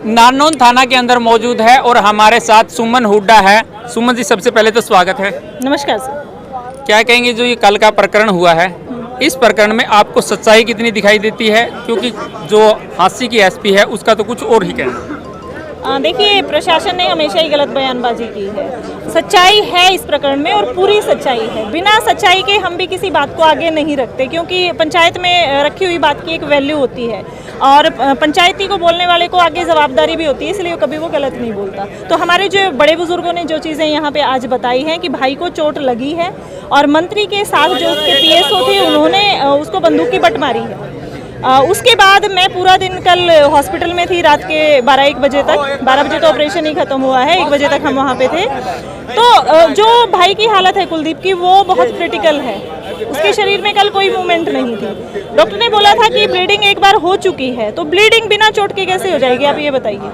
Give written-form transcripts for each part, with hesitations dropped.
नारनौल थाना के अंदर मौजूद है और हमारे साथ सुमन हुड्डा है। सुमन जी, सबसे पहले तो स्वागत है। नमस्कार सर। क्या कहेंगे जो ये कल का प्रकरण हुआ है, इस प्रकरण में आपको सच्चाई कितनी दिखाई देती है? क्योंकि जो हांसी की एसपी है उसका तो कुछ और ही कहना। देखिए, प्रशासन ने हमेशा ही गलत बयानबाजी की है। सच्चाई है इस प्रकरण में और पूरी सच्चाई है। बिना सच्चाई के हम भी किसी बात को आगे नहीं रखते, क्योंकि पंचायत में रखी हुई बात की एक वैल्यू होती है और पंचायती को बोलने वाले को आगे जवाबदारी भी होती है, इसलिए कभी वो गलत नहीं बोलता। तो हमारे जो बड़े बुजुर्गों ने जो चीज़ें यहाँ पे आज बताई हैं कि भाई को चोट लगी है और मंत्री के साथ जो उसके पीएसओ थे उन्होंने उसको बंदूक की बट मारी है। उसके बाद मैं पूरा दिन कल हॉस्पिटल में थी, रात के 12-1 बजे तक। 12 बजे तो ऑपरेशन ही खत्म हुआ है, 1 बजे तक हम वहाँ पे थे। तो जो भाई की हालत है कुलदीप की, वो बहुत क्रिटिकल है। उसके शरीर में कल कोई मूवमेंट नहीं थी। डॉक्टर ने बोला था कि ब्लीडिंग एक बार हो चुकी है, तो ब्लीडिंग बिना चोट के कैसे हो जाएगी, आप ये बताइए।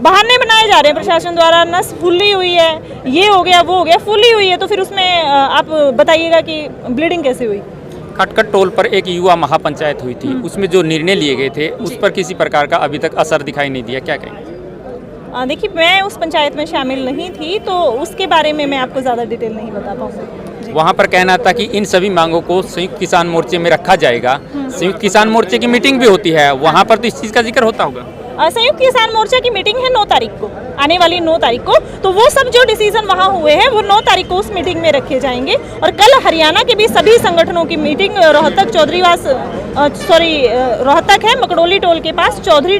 बहाने बनाए जा रहे हैं प्रशासन द्वारा, नस फूली हुई है, ये हो गया वो हो गया। फूली हुई है तो फिर उसमें आप बताइएगा कि ब्लीडिंग कैसे हुई। खटखट टोल पर एक युवा महापंचायत हुई थी, उसमें जो निर्णय लिए गए थे उस पर किसी प्रकार का अभी तक असर दिखाई नहीं दिया, क्या कहेंगे? देखिए, मैं उस पंचायत में शामिल नहीं थी, तो उसके बारे में मैं आपको ज़्यादा डिटेल नहीं बता पाऊँगी। वहाँ पर कहना था कि इन सभी मांगों को संयुक्त किसान मोर्चे में रखा जाएगा। संयुक्त किसान मोर्चे की मीटिंग भी होती है, वहाँ पर तो इस चीज़ का जिक्र होता होगा। संयुक्त किसान मोर्चा की मीटिंग है 9 तारीख को, आने वाली 9 तारीख को। तो वो सब जो डिसीजन वहाँ हुए हैं वो 9 तारीख को उस मीटिंग में रखे जाएंगे। और कल हरियाणा के भी सभी संगठनों की मीटिंग रोहतक रोहतक है, मकड़ोली टोल के पास चौधरी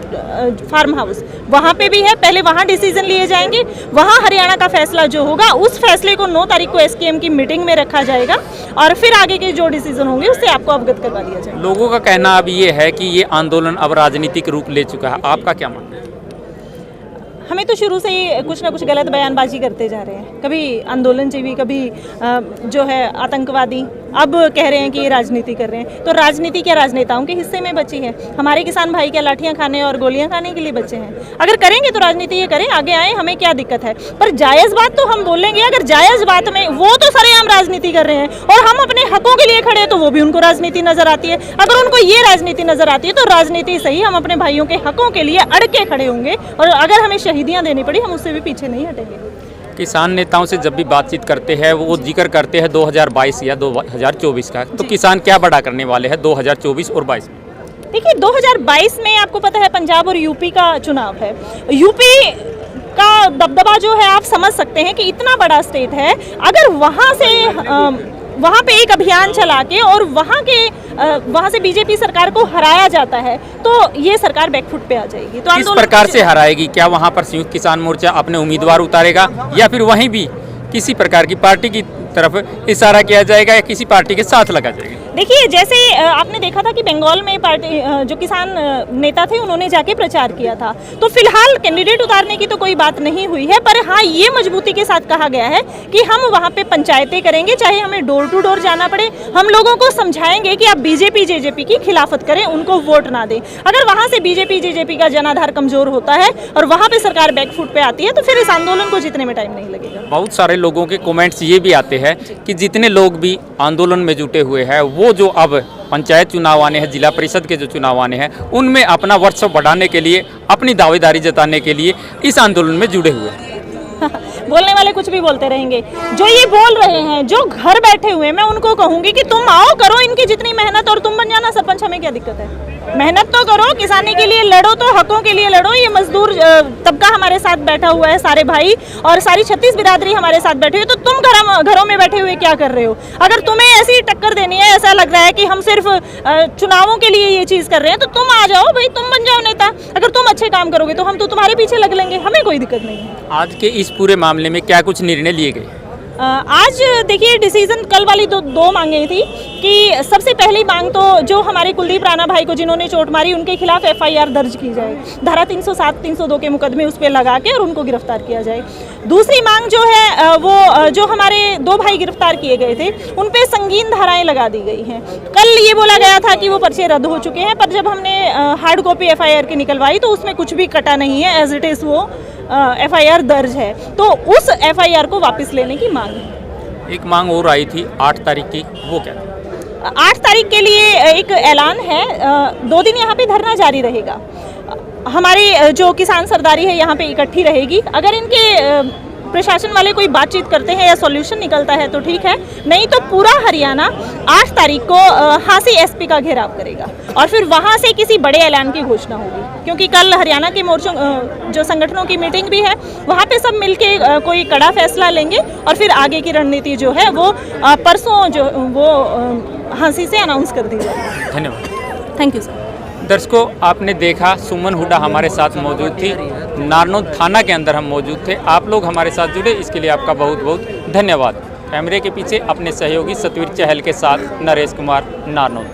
फार्म हाउस, वहाँ पे भी है। पहले वहाँ डिसीजन लिए जाएंगे, वहाँ हरियाणा का फैसला जो होगा उस फैसले को 9 तारीख को एसकेएम की मीटिंग में रखा जाएगा और फिर आगे के जो डिसीजन होंगे उससे आपको अवगत करवा दिया जाएगा। लोगों का कहना अब ये है कि ये आंदोलन अब राजनीतिक रूप ले चुका है, आपका क्या मानना है? हमें तो शुरू से ही कुछ ना कुछ गलत बयानबाजी करते जा रहे हैं, कभी आंदोलनजीवी, कभी जो है आतंकवादी, अब कह रहे हैं कि ये राजनीति कर रहे हैं। तो राजनीति क्या राजनेताओं के हिस्से में बची है? हमारे किसान भाई क्या लाठियां खाने और गोलियां खाने के लिए बचे हैं? अगर करेंगे तो राजनीति ये करें, आगे आए, हमें क्या दिक्कत है। पर जायज़ बात तो हम बोलेंगे। अगर जायज़ बात में वो तो सरेआम राजनीति कर रहे हैं और हम अपने हकों के लिए खड़े हैं, तो वो भी उनको राजनीति नजर आती है। अगर उनको ये राजनीति नजर आती है तो राजनीति सही, हम अपने भाइयों के हकों के लिए अड़ के खड़े होंगे और अगर हमें शहीदियाँ देनी पड़ी हम उससे भी पीछे नहीं हटेंगे। किसान नेताओं से जब भी बातचीत करते हैं वो जिक्र करते हैं 2022 या 2024 का, तो किसान क्या बड़ा करने वाले हैं 2024 और 22 में? देखिए, 2022 में आपको पता है पंजाब और यूपी का चुनाव है। यूपी का दबदबा जो है आप समझ सकते हैं कि इतना बड़ा स्टेट है। अगर वहाँ पे एक अभियान चला के और वहाँ से बीजेपी सरकार को हराया जाता है तो ये सरकार बैकफुट पे आ जाएगी। तो किस प्रकार से हराएगी? क्या वहाँ पर संयुक्त किसान मोर्चा अपने उम्मीदवार उतारेगा या फिर वहीं भी किसी प्रकार की पार्टी की तरफ इशारा किया जाएगा या किसी पार्टी के साथ लगा जाएगा? देखिए, जैसे आपने देखा था कि बंगाल में पार्टी जो किसान नेता थे उन्होंने जाके प्रचार किया था, तो फिलहाल कैंडिडेट उतारने की तो कोई बात नहीं हुई है। पर हाँ, ये मजबूती के साथ कहा गया है कि हम वहाँ पे पंचायतें करेंगे, चाहे हमें डोर टू डोर जाना पड़े। हम लोगों को समझाएंगे कि आप बीजेपी जेजेपी की खिलाफत करें, उनको वोट ना दें। अगर वहाँ से बीजेपी जेजेपी का जनाधार कमजोर होता है और वहाँ पे सरकार बैकफुट पे आती है तो फिर इस आंदोलन को जीतने में टाइम नहीं लगेगा। बहुत सारे लोगों के कमेंट्स ये भी आते हैं कि जितने लोग भी आंदोलन में जुटे हुए हैं वो जो अब पंचायत चुनाव आने हैं, जिला परिषद के जो चुनाव आने हैं, उनमें अपना वर्चस्व बढ़ाने के लिए, अपनी दावेदारी जताने के लिए इस आंदोलन में जुड़े हुए हैं। बोलने वाले कुछ भी बोलते रहेंगे। जो ये बोल रहे हैं, जो घर बैठे हुए, मैं उनको कहूंगी कि तुम आओ, करो इनकी जितनी मेहनत और तुम बन जाना सरपंच, हमें क्या दिक्कत है? मेहनत तो करो, किसानी के लिए लड़ो, तो हकों के लिए लड़ो। ये मजदूर तबका हमारे साथ बैठा हुआ है, सारे भाई और सारी 36 बिरादरी हमारे साथ बैठे हुए, तो तुम घरों में बैठे हुए क्या कर रहे हो? अगर तुम्हें ऐसी टक्कर देनी है, ऐसा लग रहा है कि हम सिर्फ चुनावों के लिए ये चीज़ कर रहे हैं, तो तुम आ जाओ भाई, तुम बन जाओ नेता। अगर तुम अच्छे काम करोगे तो हम तो तुम्हारे पीछे लग लेंगे, हमें कोई दिक्कत नहीं है। आज के इस पूरे मामले में क्या कुछ निर्णय लिए गए? आज देखिए, डिसीजन कल वाली दो मांगे थी कि सबसे पहली मांग तो जो हमारे कुलदीप राणा भाई को जिन्होंने चोट मारी उनके खिलाफ एफआईआर दर्ज की जाए, धारा 307 302 के मुकदमे उस पर लगा के और उनको गिरफ्तार किया जाए। दूसरी मांग जो है वो जो हमारे 2 भाई गिरफ्तार किए गए थे उन पे संगीन धाराएं लगा दी गई हैं। कल ये बोला गया था कि वो पर्चे रद्द हो चुके हैं, पर जब हमने हार्ड कॉपी एफआईआर की निकलवाई तो उसमें कुछ भी कटा नहीं है, एज इट इज़ वो एफआईआर दर्ज है। तो उस एफआईआर को वापस लेने की मांग है। एक मांग और आई थी 8 तारीख की, वो क्या? 8 तारीख के लिए एक ऐलान है, 2 दिन यहाँ पे धरना जारी रहेगा। हमारी जो किसान सरदारी है यहाँ पे इकट्ठी रहेगी। अगर इनके प्रशासन वाले कोई बातचीत करते हैं या सॉल्यूशन निकलता है तो ठीक है, नहीं तो पूरा हरियाणा 8 तारीख को हांसी एसपी का घेराव करेगा और फिर वहाँ से किसी बड़े ऐलान की घोषणा होगी। क्योंकि कल हरियाणा के मोर्चों जो संगठनों की मीटिंग भी है, वहाँ पे सब मिलके कोई कड़ा फैसला लेंगे और फिर आगे की रणनीति जो है वो परसों जो वो हांसी से अनाउंस कर दी जाएगी। धन्यवाद। Thank you sir. दर्शकों, आपने देखा सुमन हुड्डा हमारे साथ मौजूद थी, नारनौल थाना के अंदर हम मौजूद थे। आप लोग हमारे साथ जुड़े, इसके लिए आपका बहुत बहुत धन्यवाद। कैमरे के पीछे अपने सहयोगी सतवीर चहल के साथ नरेश कुमार, नारनौल।